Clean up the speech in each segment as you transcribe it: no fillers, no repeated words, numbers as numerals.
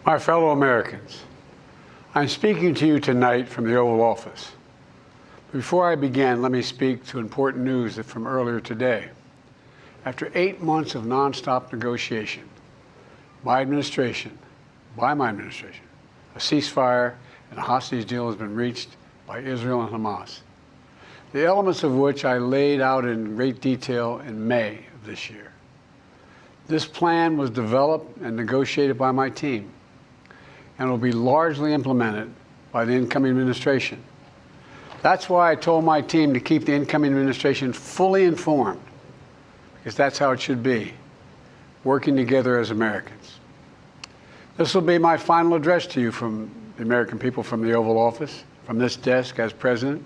My fellow Americans, I'm speaking to you tonight from the Oval Office. Before I begin, let me speak to important news from earlier today. After 8 months of nonstop negotiation, my administration, a ceasefire and a hostage deal has been reached by Israel and Hamas, the elements of which I laid out in great detail in May of this year. This plan was developed and negotiated by my team and will be largely implemented by the incoming administration. That's why I told my team to keep the incoming administration fully informed, because that's how it should be, working together as Americans. This will be my final address to you from the American people from the Oval Office, from this desk as president.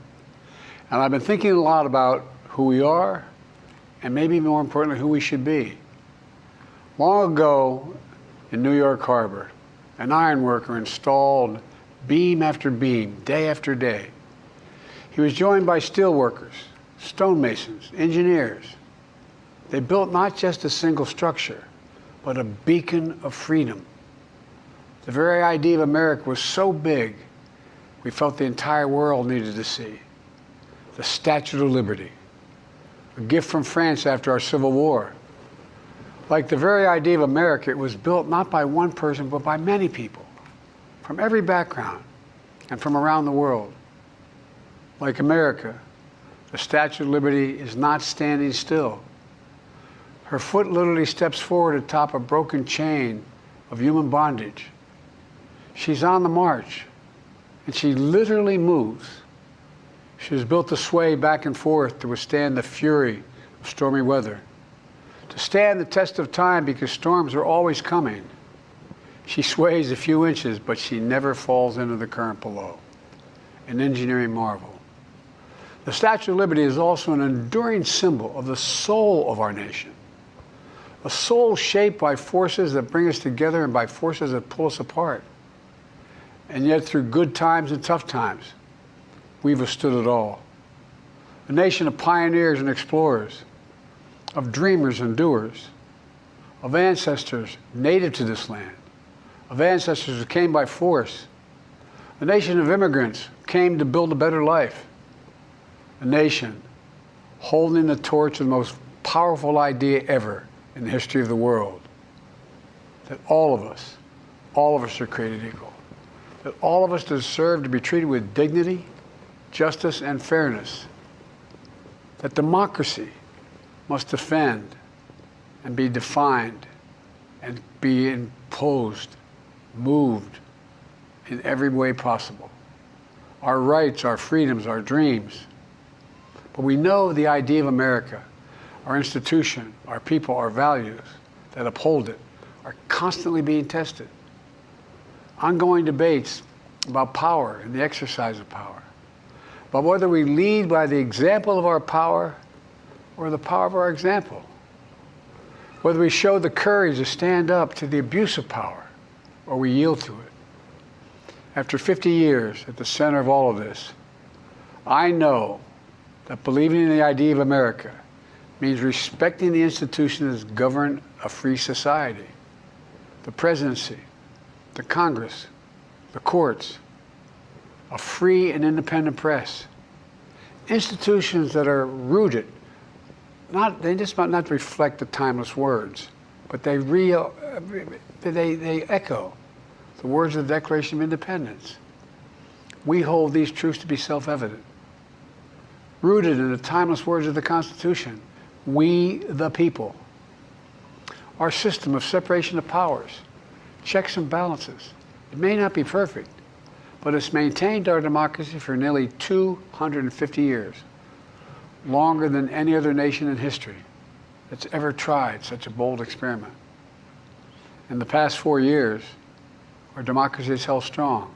And I've been thinking a lot about who we are and maybe more importantly, who we should be. Long ago in New York Harbor, an ironworker installed beam after beam, day after day. He was joined by steel workers, stonemasons, engineers. They built not just a single structure, but a beacon of freedom. The very idea of America was so big, we felt the entire world needed to see. The Statue of Liberty, a gift from France after our Civil War. Like the very idea of America, it was built not by one person, but by many people, from every background and from around the world. Like America, the Statue of Liberty is not standing still. Her foot literally steps forward atop a broken chain of human bondage. She's on the march, and she literally moves. She was built to sway back and forth to withstand the fury of stormy weather, to stand the test of time because storms are always coming. She sways a few inches, but she never falls into the current below. An engineering marvel. The Statue of Liberty is also an enduring symbol of the soul of our nation. A soul shaped by forces that bring us together and by forces that pull us apart. And yet through good times and tough times, we've withstood it all. A nation of pioneers and explorers, of dreamers and doers, of ancestors native to this land, of ancestors who came by force, a nation of immigrants who came to build a better life, a nation holding the torch of the most powerful idea ever in the history of the world, that all of us are created equal, that all of us deserve to be treated with dignity, justice, and fairness, that democracy must defend and be defined and be imposed, moved in every way possible. Our rights, our freedoms, our dreams. But we know the idea of America, our institution, our people, our values that uphold it are constantly being tested. Ongoing debates about power and the exercise of power, but whether we lead by the example of our power or the power of our example, whether we show the courage to stand up to the abuse of power or we yield to it. After 50 years at the center of all of this, I know that believing in the idea of America means respecting the institutions that govern a free society, the presidency, the Congress, the courts, a free and independent press, institutions that are rooted, they just might not reflect the timeless words, but they echo the words of the Declaration of Independence. We hold these truths to be self-evident. Rooted in the timeless words of the Constitution, we the people. Our system of separation of powers, checks and balances. It may not be perfect, but it's maintained our democracy for nearly 250 years, longer than any other nation in history that's ever tried such a bold experiment. In the past 4 years, our democracy has held strong.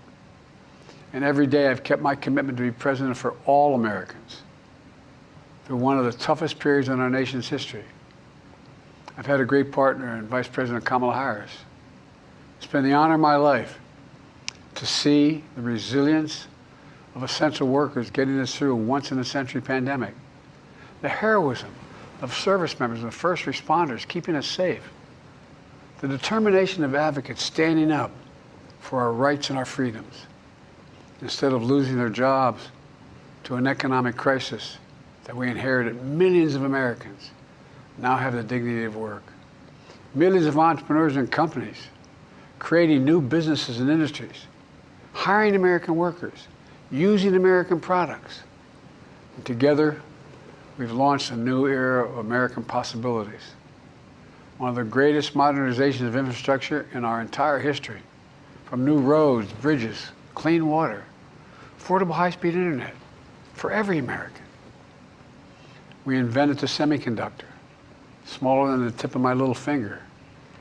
And every day I've kept my commitment to be president for all Americans through one of the toughest periods in our nation's history. I've had a great partner in Vice President Kamala Harris. It's been the honor of my life to see the resilience of essential workers getting us through a once-in-a-century pandemic. The heroism of service members and first responders keeping us safe. The determination of advocates standing up for our rights and our freedoms, instead of losing their jobs to an economic crisis that we inherited. Millions of Americans now have the dignity of work. Millions of entrepreneurs and companies creating new businesses and industries, hiring American workers, using American products. And together, we've launched a new era of American possibilities. One of the greatest modernizations of infrastructure in our entire history, from new roads, bridges, clean water, affordable high-speed internet for every American. We invented the semiconductor, smaller than the tip of my little finger,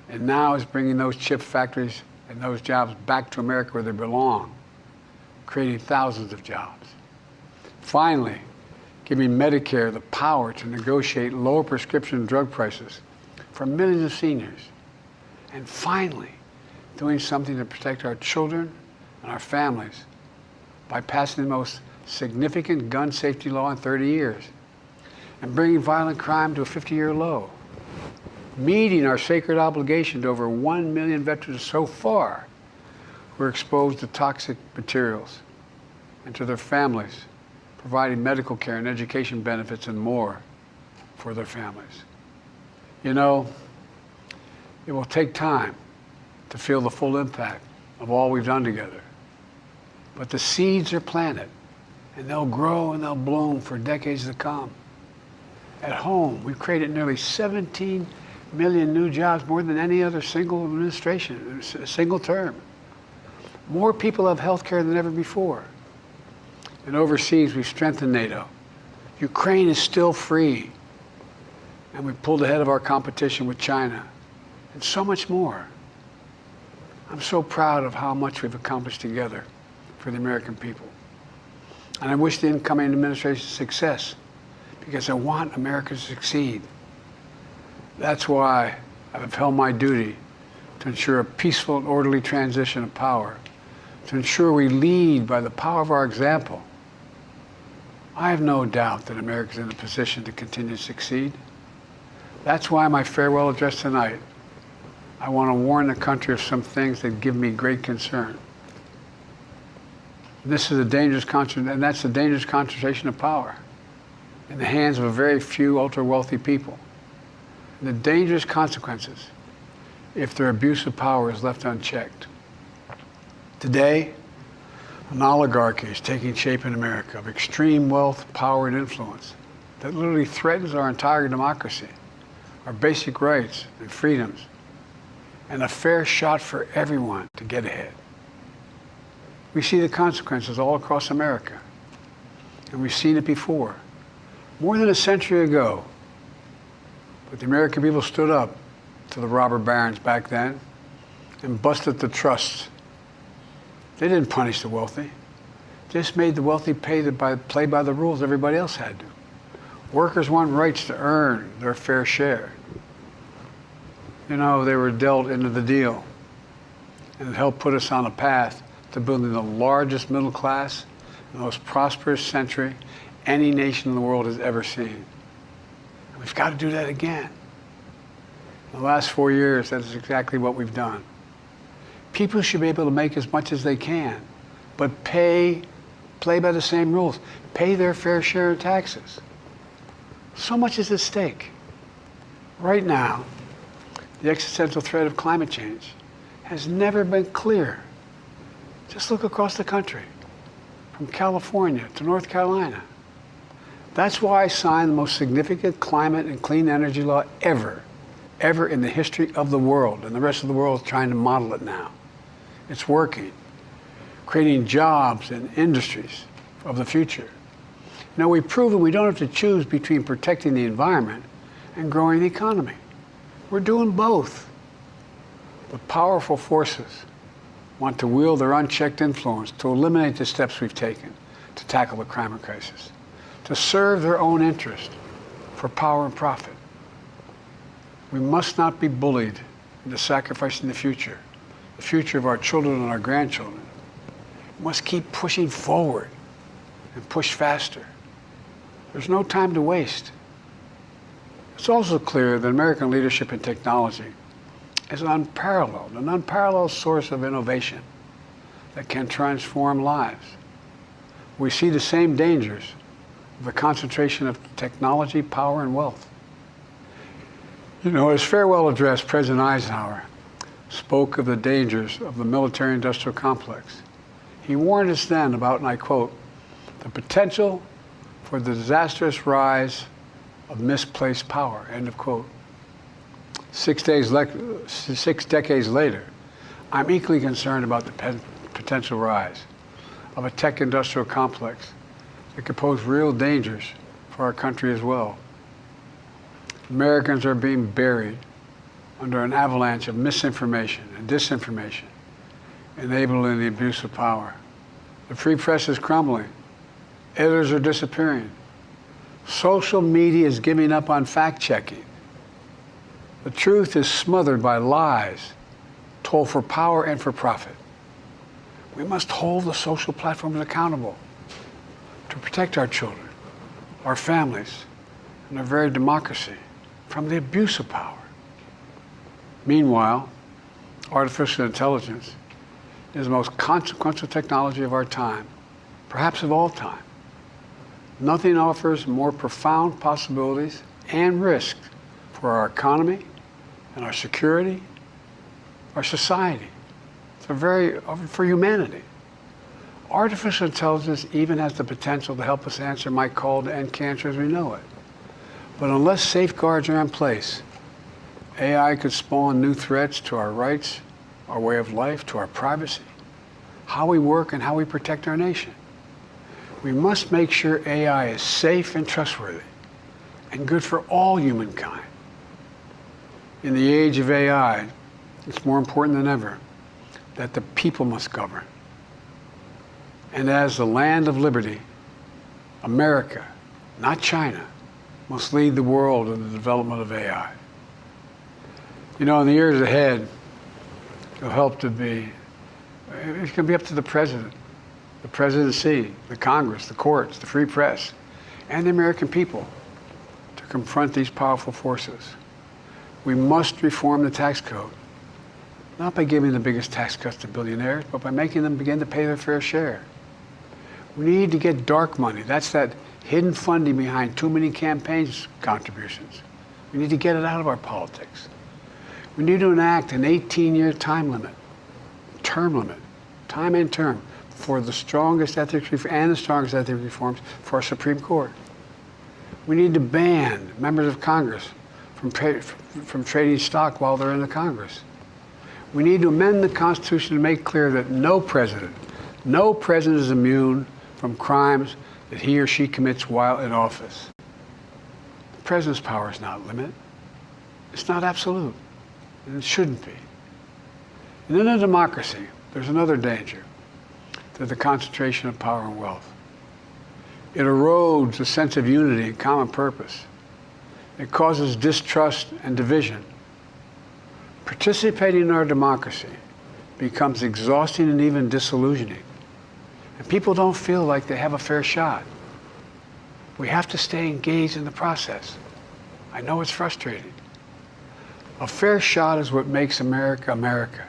and now is bringing those chip factories and those jobs back to America where they belong, creating thousands of jobs. Finally, giving Medicare the power to negotiate lower prescription drug prices for millions of seniors. And finally, doing something to protect our children and our families by passing the most significant gun safety law in 30 years and bringing violent crime to a 50-year low. Meeting our sacred obligation to over 1 million veterans so far who are exposed to toxic materials, and to their families, providing medical care and education benefits and more for their families. You know, it will take time to feel the full impact of all we've done together. But the seeds are planted, and they'll grow and they'll bloom for decades to come. At home, we've created nearly 17 million new jobs, more than any other single administration, single term. More people have health care than ever before. And overseas, we've strengthened NATO. Ukraine is still free. And we pulled ahead of our competition with China. And so much more. I'm so proud of how much we've accomplished together for the American people. And I wish the incoming administration success, because I want America to succeed. That's why I've upheld my duty to ensure a peaceful and orderly transition of power, to ensure we lead by the power of our example. I have no doubt that America is in a position to continue to succeed. That's why my farewell address tonight, I want to warn the country of some things that give me great concern. This is a dangerous and that's a dangerous concentration of power in the hands of a very few ultra-wealthy people. And the dangerous consequences if their abuse of power is left unchecked. Today, an oligarchy is taking shape in America of extreme wealth, power, and influence that literally threatens our entire democracy, our basic rights and freedoms, and a fair shot for everyone to get ahead. We see the consequences all across America, and we've seen it before. More than a century ago, but the American people stood up to the robber barons back then and busted the trusts. They didn't punish the wealthy, just made the wealthy play by the rules everybody else had to. Workers want rights to earn their fair share. You know, they were dealt into the deal, and it helped put us on a path to building the largest middle class, the most prosperous century any nation in the world has ever seen. And we've got to do that again. In the last 4 years, that is exactly what we've done. People should be able to make as much as they can, but play by the same rules, pay their fair share of taxes. So much is at stake. Right now, the existential threat of climate change has never been clearer. Just look across the country, from California to North Carolina. That's why I signed the most significant climate and clean energy law ever in the history of the world, and the rest of the world is trying to model it now. It's working, creating jobs and industries of the future. Now, we've proven we don't have to choose between protecting the environment and growing the economy. We're doing both. But powerful forces want to wield their unchecked influence to eliminate the steps we've taken to tackle the climate crisis, to serve their own interest for power and profit. We must not be bullied into sacrificing the future of our children and our grandchildren. We must keep pushing forward and push faster. There's no time to waste. It's also clear that American leadership in technology is an unparalleled source of innovation that can transform lives. We see the same dangers of the concentration of technology, power, and wealth. You know, his farewell address, President Eisenhower spoke of the dangers of the military-industrial complex. He warned us then about, and I quote, the potential for the disastrous rise of misplaced power, end of quote. 6 decades later, I'm equally concerned about the potential rise of a tech-industrial complex that could pose real dangers for our country as well. Americans are being buried under an avalanche of misinformation and disinformation, enabling the abuse of power. The free press is crumbling. Editors are disappearing. Social media is giving up on fact-checking. The truth is smothered by lies told for power and for profit. We must hold the social platforms accountable to protect our children, our families, and our very democracy from the abuse of power. Meanwhile, artificial intelligence is the most consequential technology of our time, perhaps of all time. Nothing offers more profound possibilities and risks for our economy and our security, our society, for humanity. Artificial intelligence even has the potential to help us answer my call to end cancer as we know it. But unless safeguards are in place, AI could spawn new threats to our rights, our way of life, to our privacy, how we work, and how we protect our nation. We must make sure AI is safe and trustworthy and good for all humankind. In the age of AI, it's more important than ever that the people must govern. And as the land of liberty, America, not China, must lead the world in the development of AI. You know, in the years ahead, it's going to be up to the president, the presidency, the Congress, the courts, the free press, and the American people to confront these powerful forces. We must reform the tax code, not by giving the biggest tax cuts to billionaires, but by making them begin to pay their fair share. We need to get dark money. That's that hidden funding behind too many campaigns contributions. We need to get it out of our politics. We need to enact an 18-year time and term, for the strongest ethics reforms for our Supreme Court. We need to ban members of Congress from trading stock while they're in the Congress. We need to amend the Constitution to make clear that no president is immune from crimes that he or she commits while in office. The president's power is not limited. It's not absolute, and it shouldn't be. And in a democracy, there's another danger to the concentration of power and wealth. It erodes a sense of unity and common purpose. It causes distrust and division. Participating in our democracy becomes exhausting and even disillusioning. And people don't feel like they have a fair shot. We have to stay engaged in the process. I know it's frustrating. A fair shot is what makes America, America.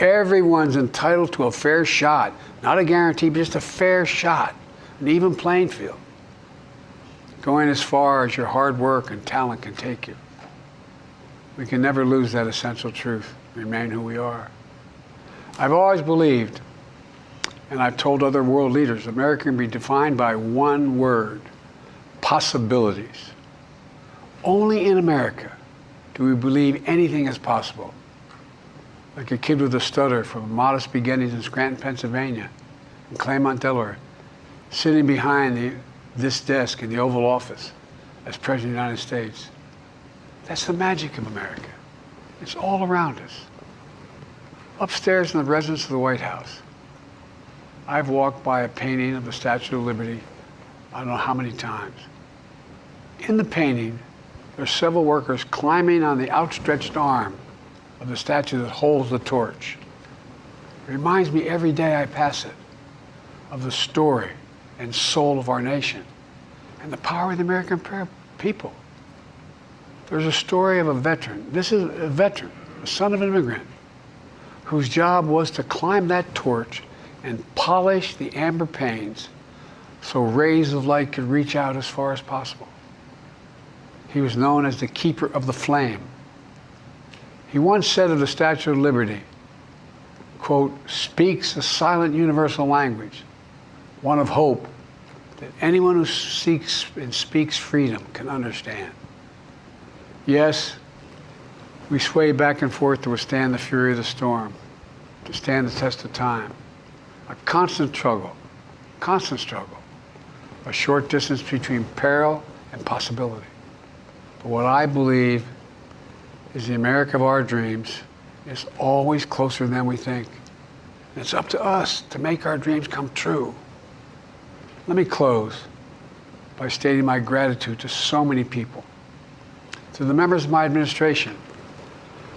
Everyone's entitled to a fair shot. Not a guarantee, but just a fair shot. An even playing field. Going as far as your hard work and talent can take you. We can never lose that essential truth, remain who we are. I've always believed, and I've told other world leaders, America can be defined by one word: possibilities. Only in America do we believe anything is possible. Like a kid with a stutter from modest beginnings in Scranton, Pennsylvania, and Claremont, Delaware, sitting behind this desk in the Oval Office as President of the United States. That's the magic of America. It's all around us. Upstairs in the residence of the White House, I've walked by a painting of the Statue of Liberty I don't know how many times. In the painting, there are several workers climbing on the outstretched arm of the statue that holds the torch. It reminds me every day I pass it of the story and soul of our nation and the power of the American people. There's a story of a veteran. This is a veteran, a son of an immigrant, whose job was to climb that torch and polish the amber panes so rays of light could reach out as far as possible. He was known as the keeper of the flame. He once said of the Statue of Liberty, quote, "speaks a silent universal language, one of hope that anyone who seeks and speaks freedom can understand." Yes, we sway back and forth to withstand the fury of the storm, to stand the test of time. A constant struggle, a short distance between peril and possibility. But what I believe is the America of our dreams is always closer than we think. And it's up to us to make our dreams come true. Let me close by stating my gratitude to so many people, to the members of my administration,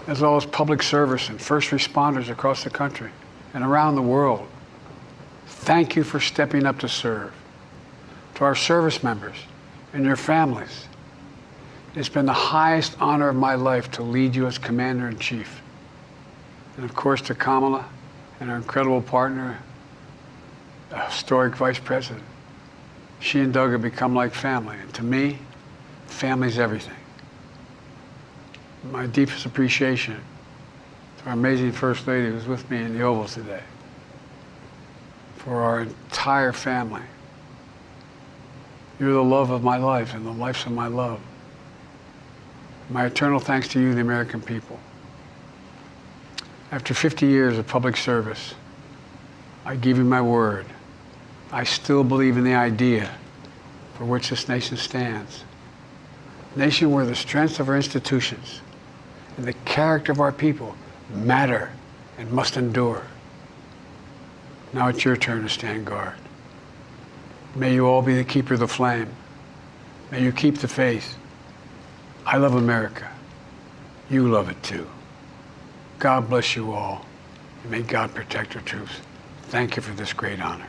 as well as public service and first responders across the country and around the world. Thank you for stepping up to serve. To our service members and your families, it's been the highest honor of my life to lead you as Commander-in-Chief. And of course to Kamala and our incredible partner, historic Vice President. She and Doug have become like family, and to me, family's everything. My deepest appreciation to our amazing First Lady who's with me in the Oval today, for our entire family. You're the love of my life and the lives of my love. My eternal thanks to you, the American people. After 50 years of public service, I give you my word. I still believe in the idea for which this nation stands. A nation where the strengths of our institutions and the character of our people matter and must endure. Now it's your turn to stand guard. May you all be the keeper of the flame. May you keep the faith. I love America. You love it too. God bless you all, and may God protect our troops. Thank you for this great honor.